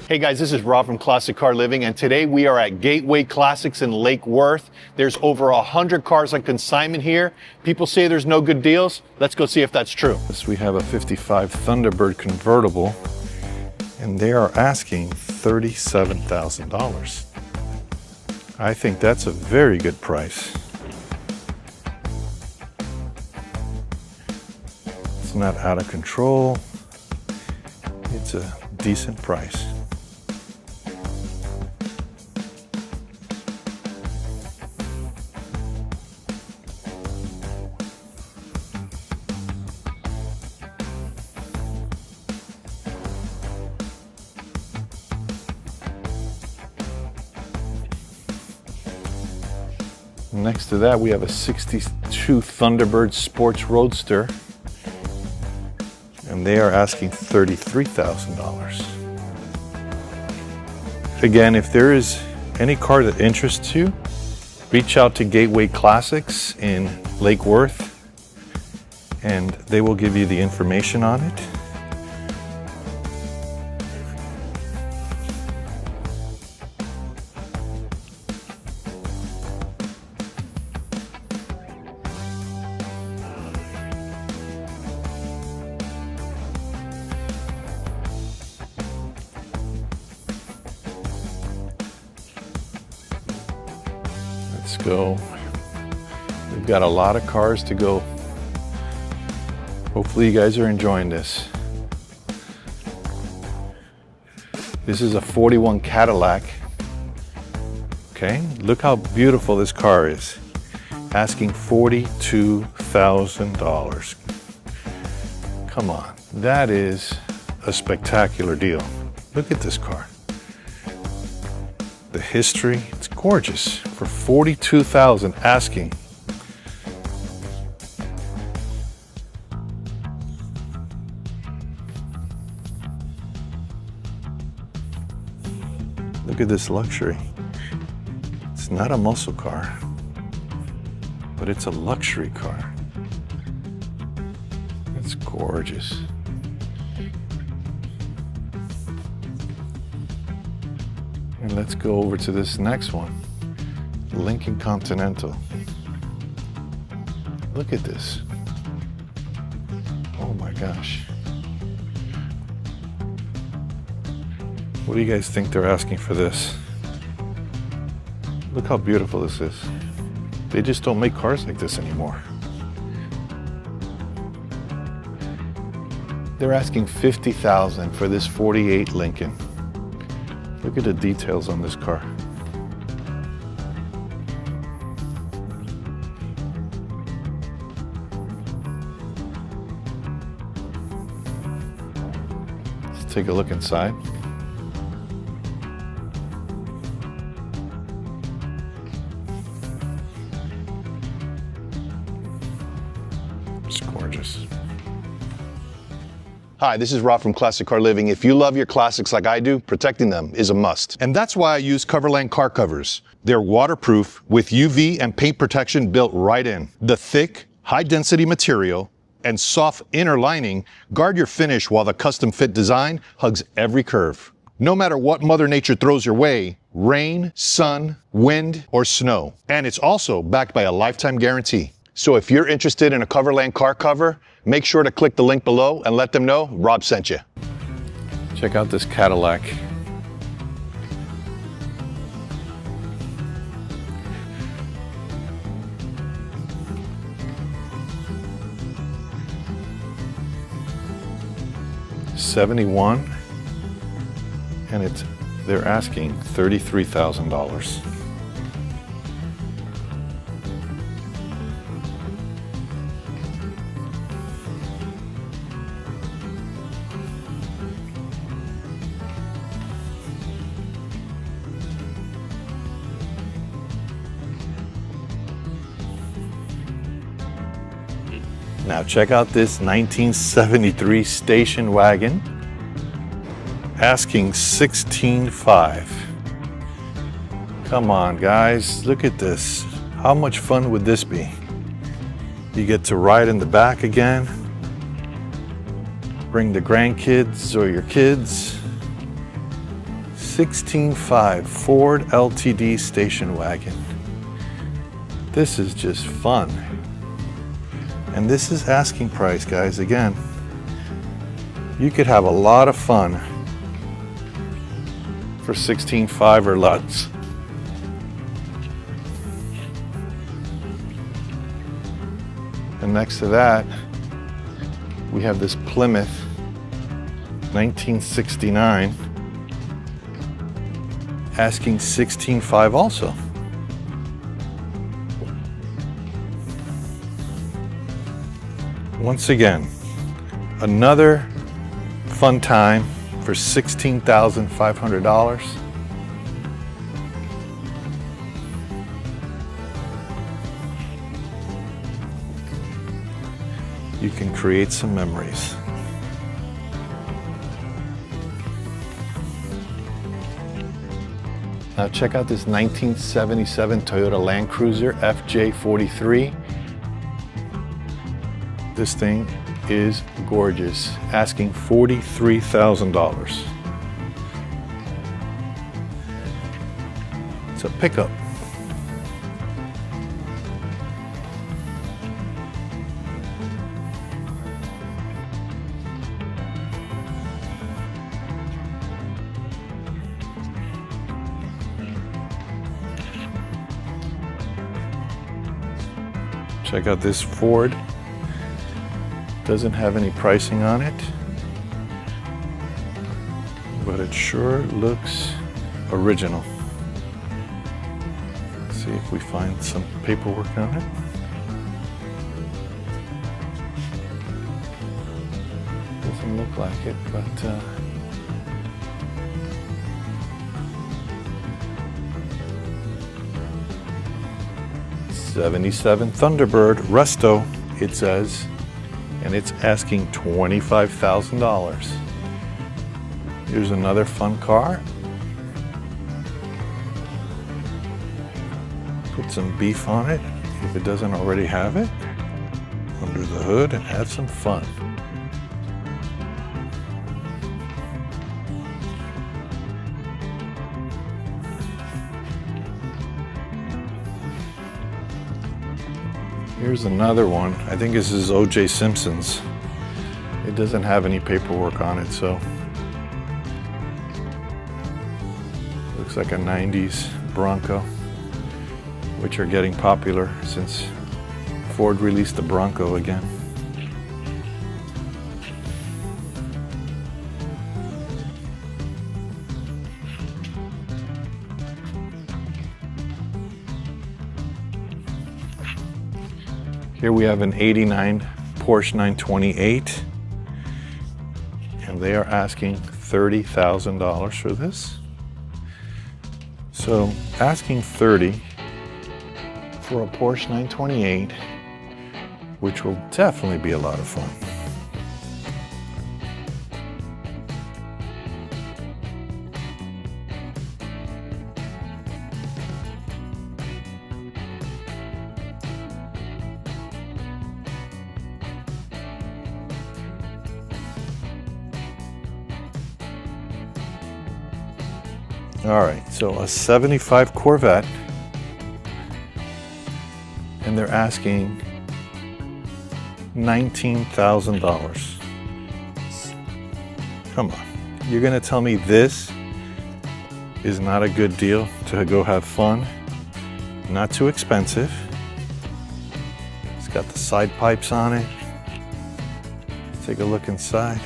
Hey guys, this is Rob from Classic Car Living, and today we are at Gateway Classics in Lake Worth. There's over 100 cars on consignment here. People say there's no good deals. Let's go see if that's true. We have a 55 Thunderbird convertible, and they are asking $37,000. I think that's a very good price. It's not out of control. It's a decent price. Next to that, we have a 62 Thunderbird Sports Roadster, and they are asking $33,000. Again, if there is any car that interests you, reach out to Gateway Classics in Lake Worth, and they will give you the information on it. Let's go. We've got a lot of cars to go. Hopefully you guys are enjoying this. This is a 41 Cadillac. Okay, look how beautiful this car is. Asking $42,000. Come on, that is a spectacular deal. Look at this car. The history, it's gorgeous. For $42,000 asking. Look at this luxury. It's not a muscle car, but it's a luxury car. It's gorgeous. And let's go over to this next one, Lincoln Continental. Look at this. Oh my gosh. What do you guys think they're asking for this? Look how beautiful this is. They just don't make cars like this anymore. They're asking $50,000 for this 48 Lincoln. Look at the details on this car. Let's take a look inside. It's gorgeous. Hi, this is Rob from Classic Car Living. If you love your classics like I do, protecting them is a must. And that's why I use Coverland car covers. They're waterproof with UV and paint protection built right in. The thick, high-density material and soft inner lining guard your finish while the custom fit design hugs every curve. No matter what Mother Nature throws your way, rain, sun, wind, or snow. And it's also backed by a lifetime guarantee. So if you're interested in a Coverland car cover, make sure to click the link below and let them know Rob sent you. Check out this Cadillac. '71, and they're asking $33,000. Now check out this 1973 station wagon, asking $16,500. Come on guys, look at this. How much fun would this be? You get to ride in the back again, bring the grandkids or your kids. 16.5 Ford LTD station wagon. This is just fun. And this is asking price, guys. Again, you could have a lot of fun for 16.5 or less. And next to that, we have this Plymouth 1969 asking 16.5 also. Once again, another fun time for $16,500. You can create some memories. Now check out this 1977 Toyota Land Cruiser FJ43. This thing is gorgeous, asking $43,000. It's a pickup. Check out this Ford. Doesn't have any pricing on it, but it sure looks original. Let's see if we find some paperwork on it. Doesn't look like it, but '77 Thunderbird Resto, it says, and it's asking $25,000. Here's another fun car. Put some beef on it, if it doesn't already have it, under the hood, and have some fun. Here's another one. I think this is O.J. Simpson's. It doesn't have any paperwork on it, so looks like a 90s Bronco, which are getting popular since Ford released the Bronco again. Here we have an '89 Porsche 928, and they are asking $30,000 for this. So asking $30,000 for a Porsche 928, which will definitely be a lot of fun. All right, so a '75 Corvette, and they're asking $19,000. Come on, you're gonna tell me this is not a good deal to go have fun? Not too expensive. It's got the side pipes on it. Let's take a look inside.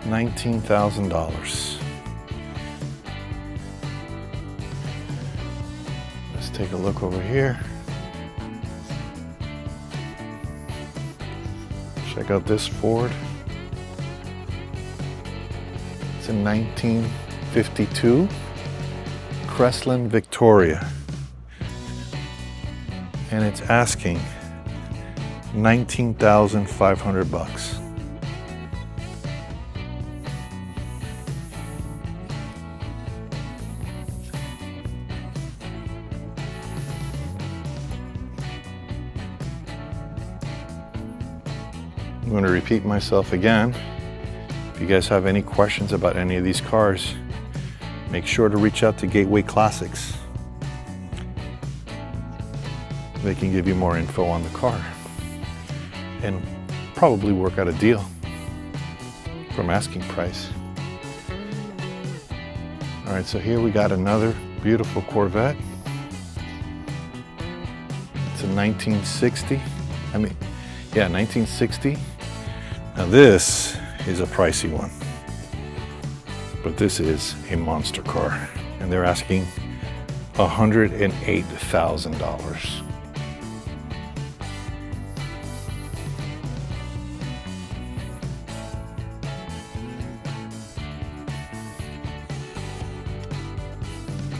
$19,000. Let's take a look over here. Check out this Ford. It's a 1952 Crestline Victoria, and it's asking $19,500. going to repeat myself again. If you guys have any questions about any of these cars, make sure to reach out to Gateway Classics. They can give you more info on the car and probably work out a deal from asking price. All right, so here we got another beautiful Corvette. It's a 1960. I mean, yeah, 1960. Now this is a pricey one, but this is a monster car, and they're asking $108,000.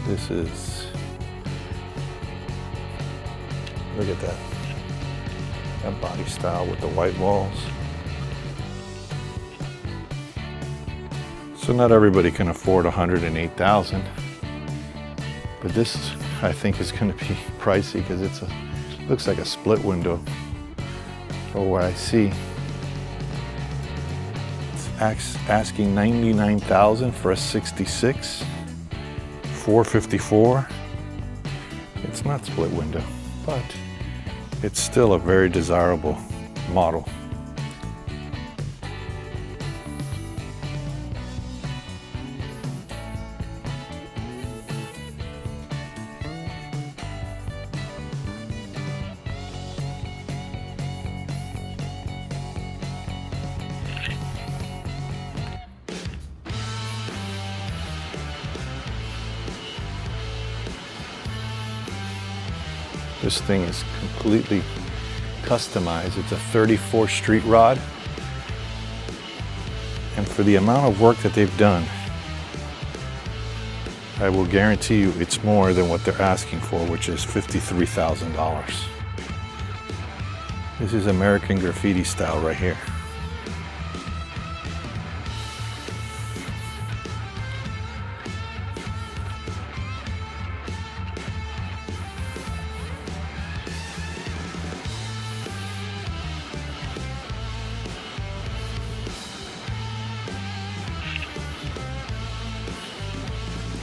This is, look at that. That body style with the white walls. So not everybody can afford $108,000, but this I think is going to be pricey because it's looks like a split window for what I see. It's asking $99,000 for a 66, 454. It's not split window, but it's still a very desirable model. This thing is completely customized. It's a 34 street rod. And for the amount of work that they've done, I will guarantee you it's more than what they're asking for, which is $53,000. This is American Graffiti style right here.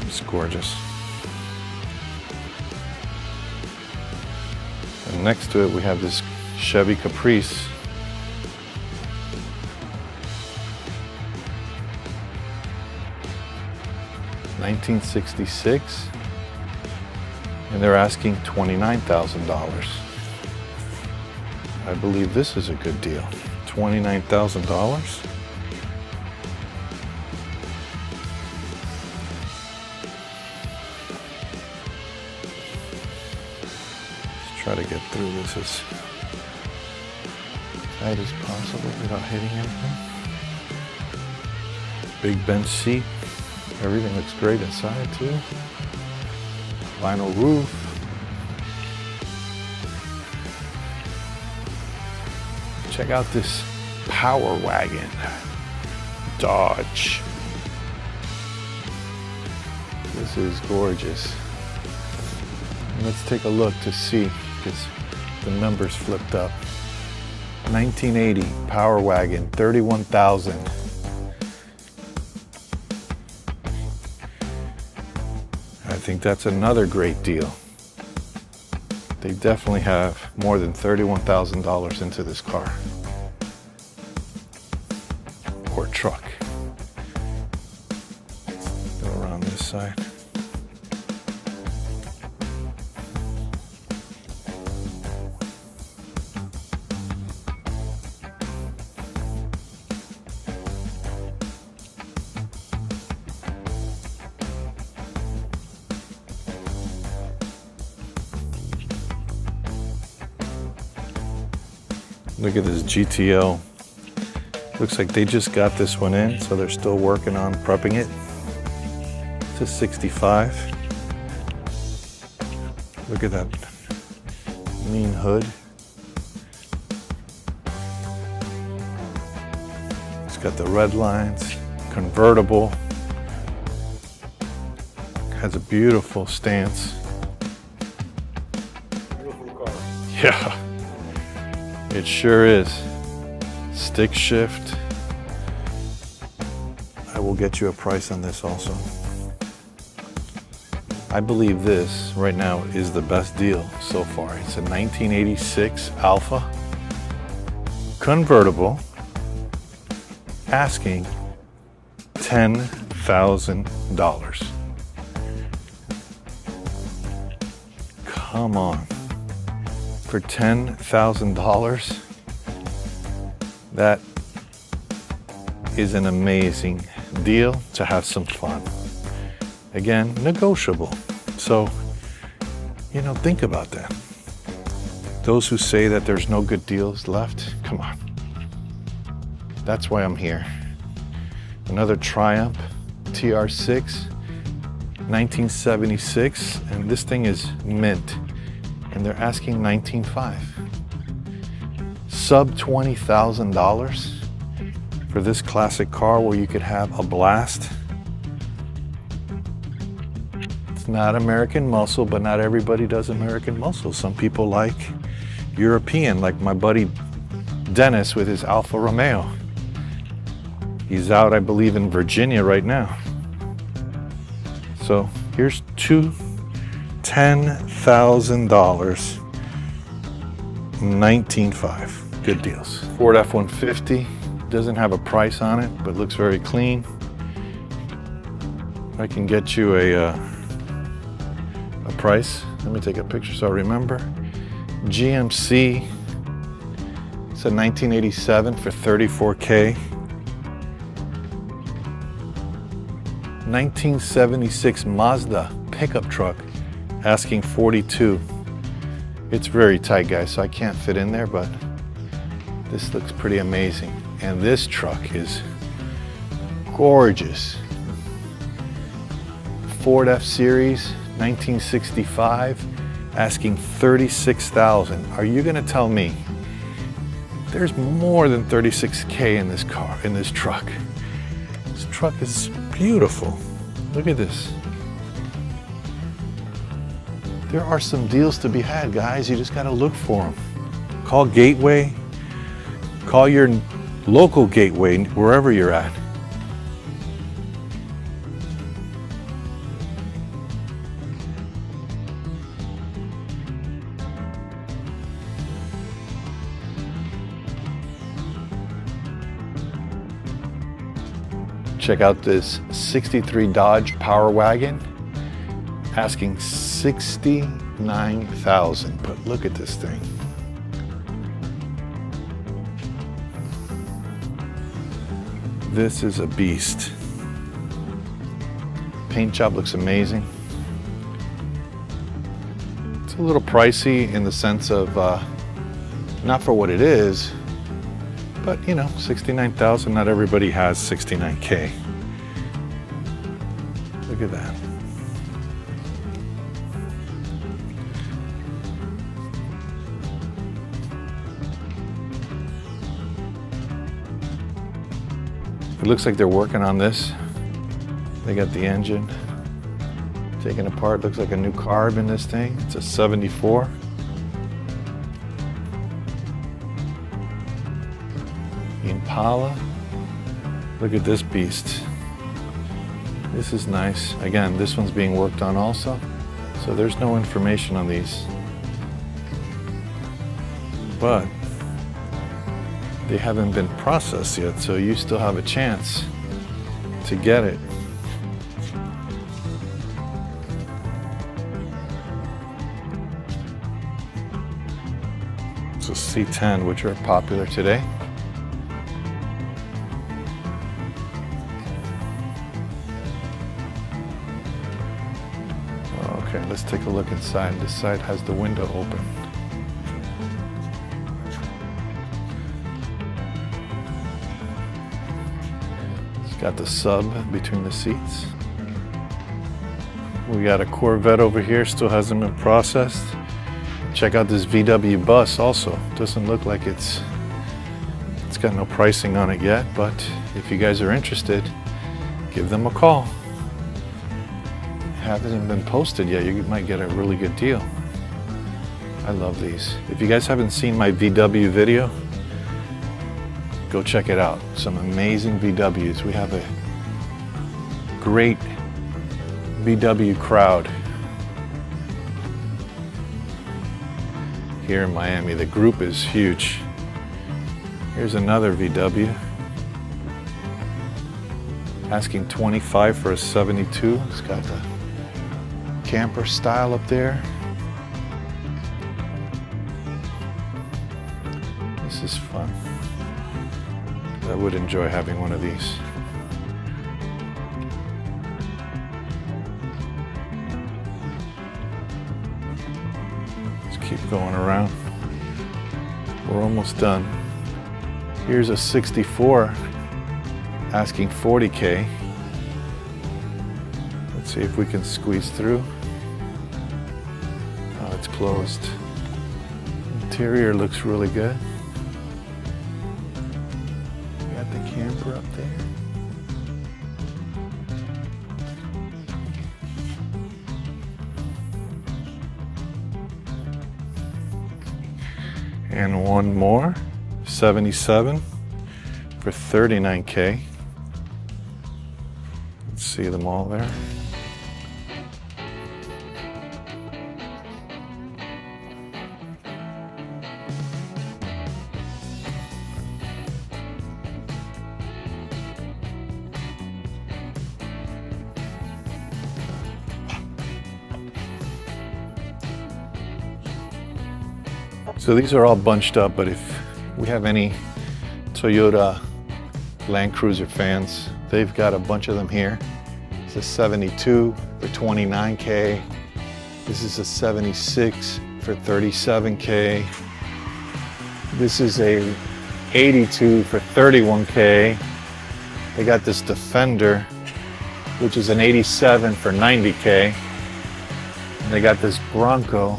It's gorgeous. And next to it we have this Chevy Caprice. $1966, and they're asking $29,000. I believe this is a good deal. $29,000. Try to get through this as tight as possible without hitting anything. Big bench seat. Everything looks great inside too. Vinyl roof. Check out this Power Wagon. Dodge. This is gorgeous. Let's take a look to see, because the numbers flipped up. 1980 Power Wagon, $31,000. I think that's another great deal. They definitely have more than $31,000 into this car or truck. Go around this side. Look at this GTL. Looks like they just got this one in, so they're still working on prepping it. It's a 65. Look at that mean hood. It's got the red lines, convertible. Has a beautiful stance. Beautiful car. Yeah. It sure is. stick shift. I will get you a price on this also. I believe this right now is the best deal so far. It's a 1986 Alpha convertible, asking $10,000. Come on. For $10,000, that is an amazing deal to have some fun. Again, negotiable. So, think about that. Those who say that there's no good deals left, come on. That's why I'm here. Another Triumph TR6, 1976, and this thing is mint, and they're asking $19,500. Sub $20,000 for this classic car where you could have a blast. It's not American muscle, but not everybody does American muscle. Some people like European, like my buddy Dennis with his Alfa Romeo. He's out, I believe, in Virginia right now. So here's two $10,000, $19,500. Good deals. Ford F-150 doesn't have a price on it, but looks very clean. I can get you a price. Let me take a picture so I remember. GMC, it's a 1987 for $34K. 1976 Mazda pickup truck, asking $42,000. It's very tight, guys, so I can't fit in there, but this looks pretty amazing. And this truck is gorgeous. Ford F-Series, 1965, asking $36,000. Are you gonna tell me there's more than $36K in this car, in this truck? This truck is beautiful. Look at this. There are some deals to be had, guys. You just gotta look for them. Call Gateway. Call your local Gateway, wherever you're at. Check out this 63 Dodge Power Wagon, asking $69,000. But look at this thing. This is a beast. Paint job looks amazing. It's a little pricey in the sense of not for what it is, but $69,000. Not everybody has $69K. Look at that. It looks like they're working on this. They got the engine taken apart. Looks like a new carb in this thing. It's a 74. Impala. Look at this beast. This is nice. Again, this one's being worked on also. So there's no information on these. But they haven't been processed yet, so you still have a chance to get it. It's a C10, which are popular today. Okay, let's take a look inside. This side has the window open. Got the sub between the seats. We got a Corvette over here, still hasn't been processed. Check out this VW bus also. Doesn't look like it's got no pricing on it yet, but if you guys are interested, give them a call. Hasn't been posted yet, you might get a really good deal. I love these. If you guys haven't seen my VW video, Go check it out. Some amazing VWs. We have a great VW crowd here in Miami. The group is huge. Here's another VW. Asking $25 for a 72. It's got the camper style up there. This is fun. I would enjoy having one of these. Let's keep going around. We're almost done. Here's a 64 asking $40K. Let's see if we can squeeze through. Oh, it's closed. Interior looks really good. Got the camper up there. And one more, 77 for $39K. Let's see them all there. So these are all bunched up, but if we have any Toyota Land Cruiser fans, they've got a bunch of them here. It's a 72 for $29K. This is a 76 for $37K. This is a 82 for $31K. They got this Defender, which is an 87 for $90K. And they got this Bronco,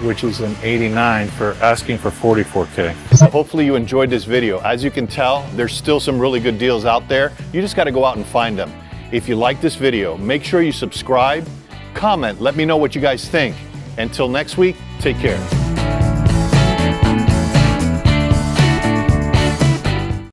which is an 89 for asking for $44K. So hopefully you enjoyed this video. As you can tell, there's still some really good deals out there. You just gotta go out and find them. If you like this video, make sure you subscribe, comment, let me know what you guys think. Until next week, take care.